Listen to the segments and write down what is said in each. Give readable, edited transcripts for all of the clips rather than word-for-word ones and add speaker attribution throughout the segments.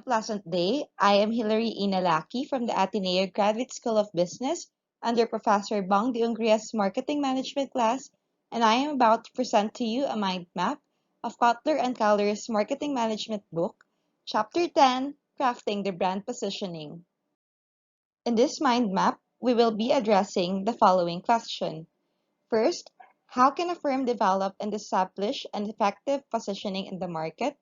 Speaker 1: Pleasant day. I am Hilary Inalaki from the Ateneo Graduate School of Business under Professor Bong de Ungria's Marketing Management class, and I am about to present to you a mind map of Kotler and Keller's Marketing Management book, Chapter 10, Crafting the Brand Positioning. In this mind map, we will be addressing the following question. First, how can a firm develop and establish an effective positioning in the market?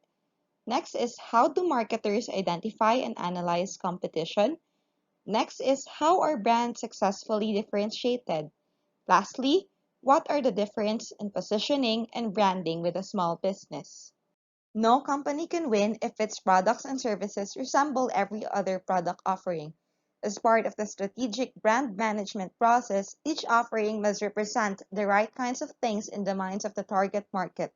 Speaker 1: Next is how do marketers identify and analyze competition? Next is how are brands successfully differentiated? Lastly, what are the difference in positioning and branding with a small business? No company can win if its products and services resemble every other product offering. As part of the strategic brand management process, each offering must represent the right kinds of things in the minds of the target market.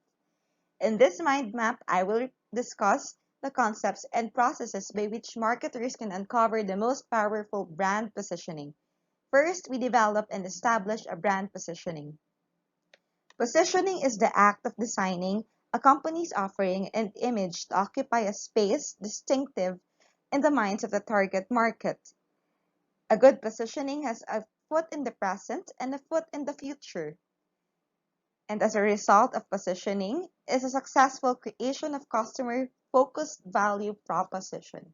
Speaker 1: In this mind map, I will discuss the concepts and processes by which marketers can uncover the most powerful brand positioning. First, we develop and establish a brand positioning. Positioning is the act of designing a company's offering and image to occupy a space distinctive in the minds of the target market. A good positioning has a foot in the present and a foot in the future. And as a result of positioning is a successful creation of customer-focused value proposition.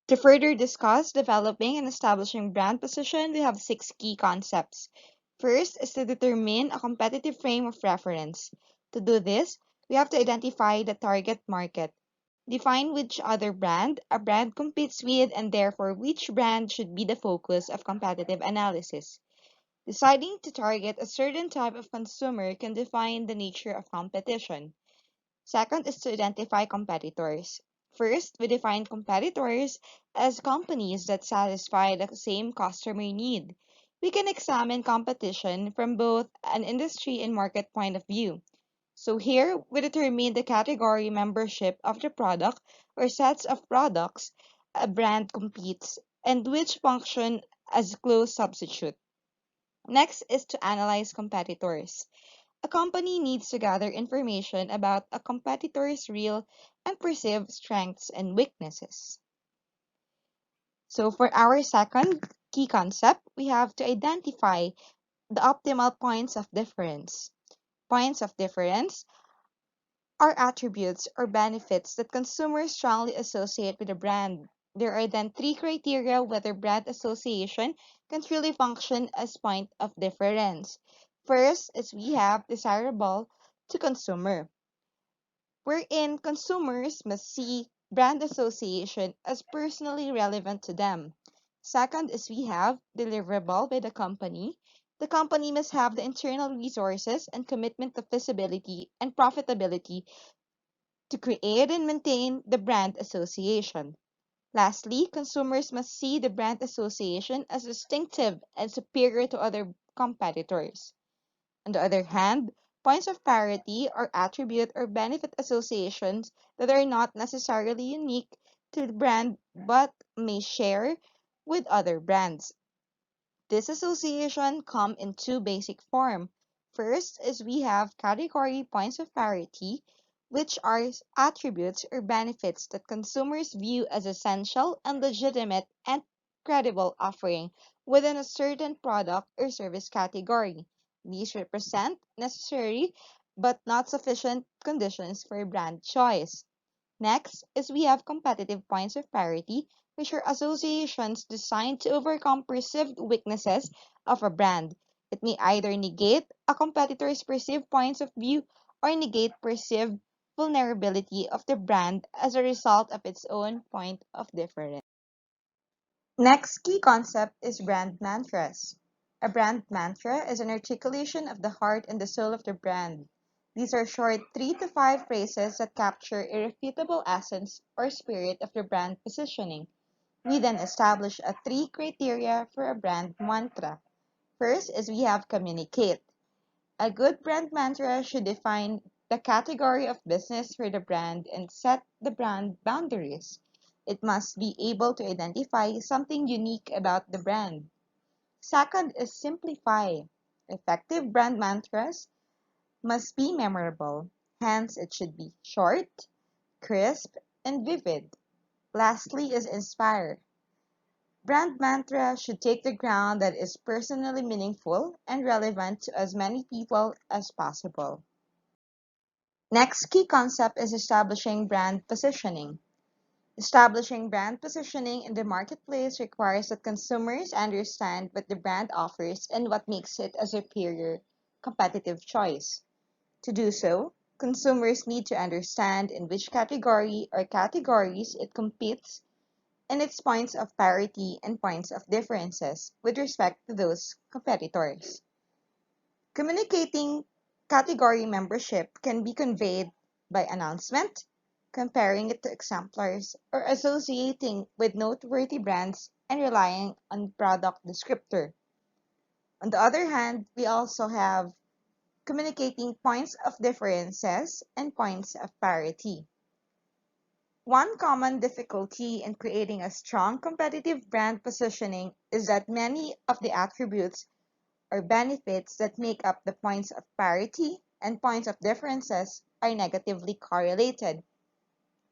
Speaker 1: To further discuss developing and establishing brand position, we have six key concepts. First is to determine a competitive frame of reference. To do this, we have to identify the target market, define which other brand a brand competes with, and therefore which brand should be the focus of competitive analysis. Deciding to target a certain type of consumer can define the nature of competition. Second is to identify competitors. First, we define competitors as companies that satisfy the same customer need. We can examine competition from both an industry and market point of view. So here, we determine the category membership of the product or sets of products a brand competes and which function as close substitute. Next is to analyze competitors. A company needs to gather information about a competitor's real and perceived strengths and weaknesses. So for our second key concept, we have to identify the optimal points of difference. Points of difference are attributes or benefits that consumers strongly associate with a brand. There are then three criteria whether brand association can truly function as point of difference. First is we have desirable to consumer, wherein consumers must see brand association as personally relevant to them. Second is we have deliverable by the company. The company must have the internal resources and commitment to visibility and profitability to create and maintain the brand association. Lastly, consumers must see the brand association as distinctive and superior to other competitors. On the other hand, points of parity are attribute or benefit associations that are not necessarily unique to the brand but may share with other brands. This association come in two basic form. First is we have category points of parity, which are attributes or benefits that consumers view as essential and legitimate and credible offering within a certain product or service category. These represent necessary but not sufficient conditions for brand choice. Next is we have competitive points of parity, which are associations designed to overcome perceived weaknesses of a brand. It may either negate a competitor's perceived points of view or negate perceived vulnerability of the brand as a result of its own point of difference. Next key concept is brand mantras. A brand mantra is an articulation of the heart and the soul of the brand. These are short 3 to 5 phrases that capture irrefutable essence or spirit of the brand positioning. We then establish a three criteria for a brand mantra. First is we have communicate. A good brand mantra should define the category of business for the brand and set the brand boundaries. It must be able to identify something unique about the brand. Second is simplify. Effective brand mantras must be memorable. Hence, it should be short, crisp, and vivid. Lastly is inspire. Brand mantra should take the ground that is personally meaningful and relevant to as many people as possible. Next key concept is establishing brand positioning. Establishing brand positioning in the marketplace requires that consumers understand what the brand offers and what makes it a superior competitive choice. To do so, consumers need to understand in which category or categories it competes and its points of parity and points of differences with respect to those competitors. Communicating category membership can be conveyed by announcement, comparing it to exemplars, or associating with noteworthy brands and relying on product descriptor. On the other hand, we also have communicating points of differences and points of parity. One common difficulty in creating a strong competitive brand positioning is that many of the attributes or benefits that make up the points of parity and points of differences are negatively correlated.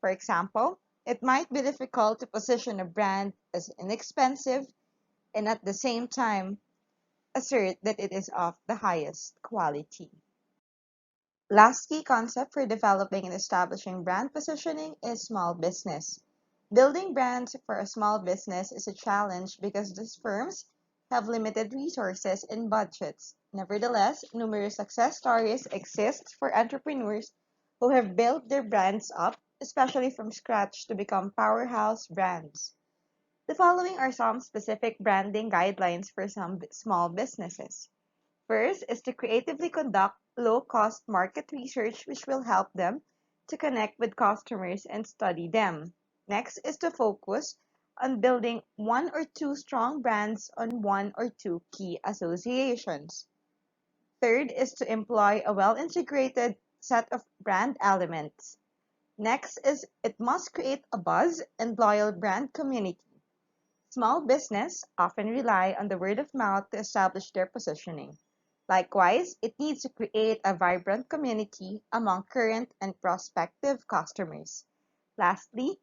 Speaker 1: For example, it might be difficult to position a brand as inexpensive and at the same time assert that it is of the highest quality. Last key concept for developing and establishing brand positioning is small business. Building brands for a small business is a challenge because these firms have limited resources and budgets. Nevertheless, numerous success stories exist for entrepreneurs who have built their brands up, especially from scratch, to become powerhouse brands. The following are some specific branding guidelines for some small businesses. First is to creatively conduct low-cost market research which will help them to connect with customers and study them. Next is to focus on building one or two strong brands on one or two key associations. Third is to employ a well-integrated set of brand elements. Next is it must create a buzz and loyal brand community. Small business often rely on the word of mouth to establish their positioning. Likewise, it needs to create a vibrant community among current and prospective customers. Lastly,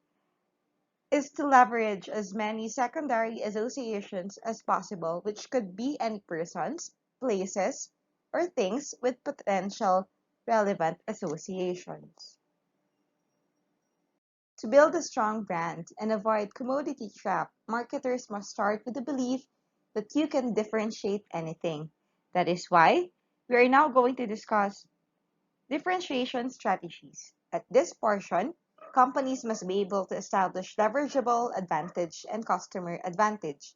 Speaker 1: is to leverage as many secondary associations as possible, which could be any persons, places, or things with potential relevant associations. To build a strong brand and avoid commodity trap, marketers must start with the belief that you can differentiate anything. That is why we are now going to discuss differentiation strategies. At this portion, companies must be able to establish leverageable advantage and customer advantage.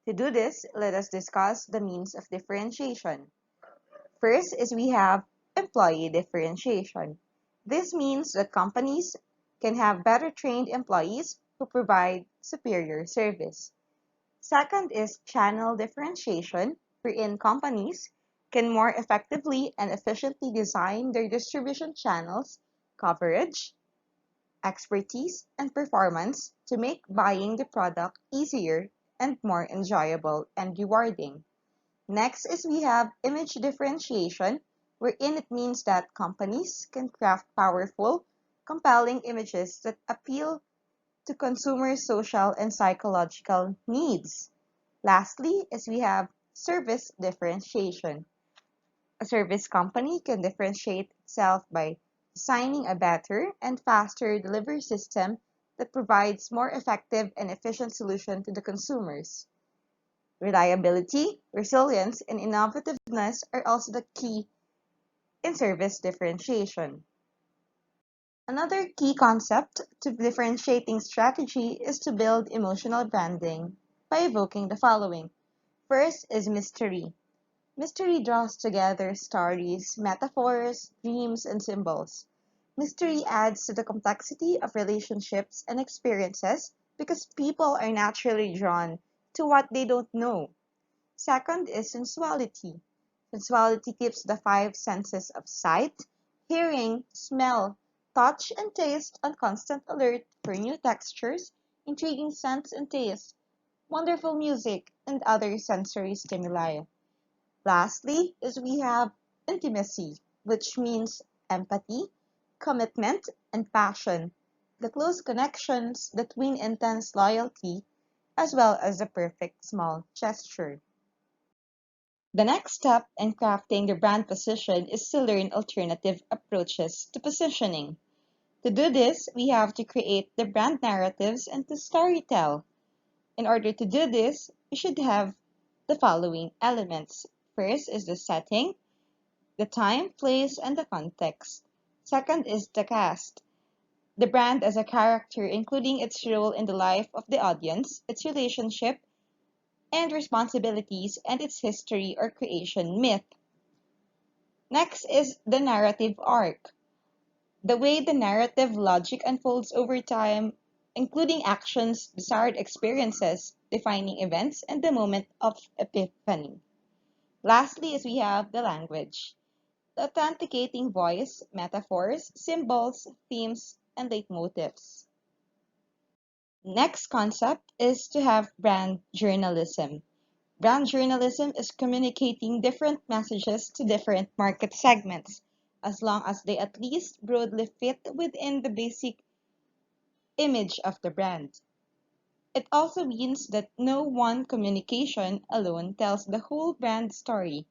Speaker 1: To do this, let us discuss the means of differentiation. First is we have employee differentiation. This means that companies can have better trained employees who provide superior service. Second is channel differentiation, wherein companies can more effectively and efficiently design their distribution channels, coverage, expertise, and performance to make buying the product easier and more enjoyable and rewarding. Next is we have image differentiation, wherein it means that companies can craft powerful, compelling images that appeal to consumers' social and psychological needs. Lastly is we have service differentiation. A service company can differentiate itself by designing a better and faster delivery system that provides more effective and efficient solution to the consumers. Reliability, resilience, and innovativeness are also the key in service differentiation. Another key concept to differentiating strategy is to build emotional branding by evoking the following. First is mystery. Mystery draws together stories, metaphors, dreams, and symbols. Mystery adds to the complexity of relationships and experiences because people are naturally drawn to what they don't know. Second is sensuality. Sensuality keeps the five senses of sight, hearing, smell, touch, and taste on constant alert for new textures, intriguing scents and tastes, wonderful music, and other sensory stimuli. Lastly is we have intimacy, which means empathy, commitment, and passion. the close connections that win intense loyalty, as well as the perfect small gesture. The next step in crafting the brand position is to learn alternative approaches to positioning. To do this, we have to create the brand narratives and to storytell. In order to do this, we should have the following elements. First is the setting, the time, place, and the context. Second is the cast, the brand as a character, including its role in the life of the audience, its relationship and responsibilities, and its history or creation myth. Next is the narrative arc, the way the narrative logic unfolds over time, including actions, desired experiences, defining events, and the moment of epiphany. Lastly, is we have the language, the authenticating voice, metaphors, symbols, themes, and leitmotifs. Next concept is to have brand journalism. Brand journalism is communicating different messages to different market segments, as long as they at least broadly fit within the basic image of the brand. It also means that no one communication alone tells the whole brand story,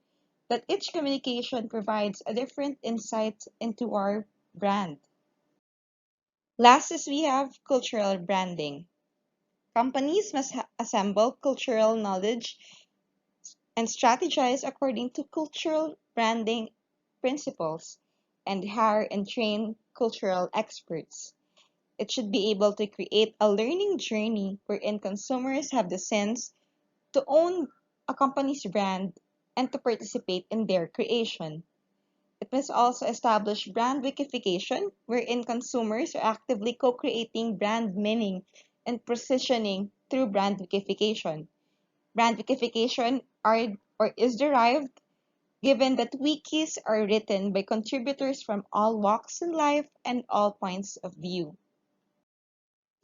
Speaker 1: that each communication provides a different insight into our brand. Last is we have cultural branding. Companies must assemble cultural knowledge and strategize according to cultural branding principles and hire and train cultural experts. It should be able to create a learning journey wherein consumers have the sense to own a company's brand and to participate in their creation. It must also establish brand wikification, wherein consumers are actively co-creating brand meaning and positioning through brand wikification. Brand wikification are or is derived given that wikis are written by contributors from all walks in life and all points of view.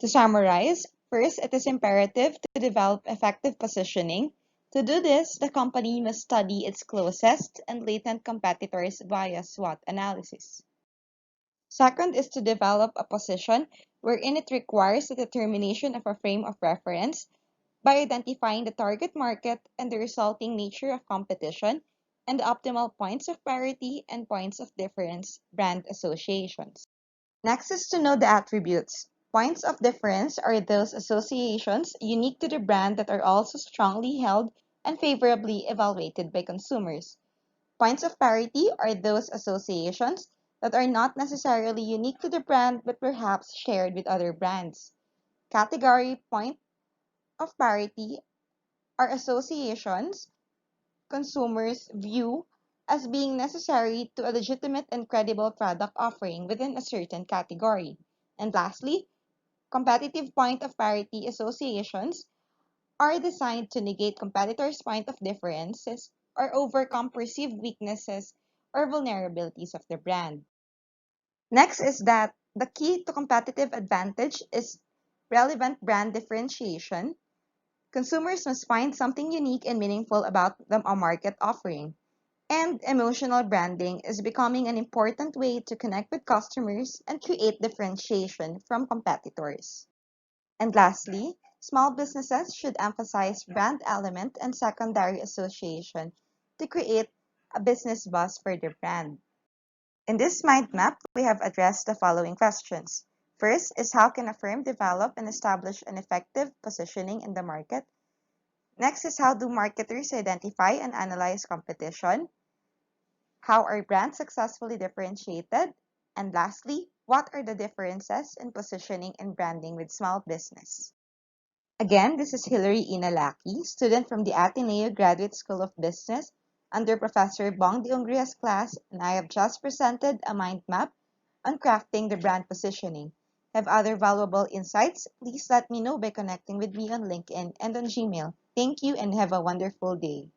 Speaker 1: To summarize, first, it is imperative to develop effective positioning. To do this, the company must study its closest and latent competitors via SWOT analysis. Second is to develop a position wherein it requires the determination of a frame of reference by identifying the target market and the resulting nature of competition and the optimal points of parity and points of difference brand associations. Next is to know the attributes. Points of difference are those associations unique to the brand that are also strongly held and favorably evaluated by consumers. Points of parity are those associations that are not necessarily unique to the brand but perhaps shared with other brands. Category point of parity are associations consumers view as being necessary to a legitimate and credible product offering within a certain category. And lastly, competitive point of parity associations are designed to negate competitors' point of differences or overcome perceived weaknesses or vulnerabilities of the brand. Next is that the key to competitive advantage is relevant brand differentiation. Consumers must find something unique and meaningful about a market offering. And emotional branding is becoming an important way to connect with customers and create differentiation from competitors. And lastly, small businesses should emphasize brand element and secondary association to create a business buzz for their brand. In this mind map, we have addressed the following questions. First is how can a firm develop and establish an effective positioning in the market? Next is how do marketers identify and analyze competition? How are brands successfully differentiated? And lastly, what are the differences in positioning and branding with small business? Again, this is Hilary Inalaki, student from the Ateneo Graduate School of Business under Professor Bong de Ungria's class, and I have just presented a mind map on crafting the brand positioning. Have other valuable insights? Please let me know by connecting with me on LinkedIn and on Gmail. Thank you and have a wonderful day.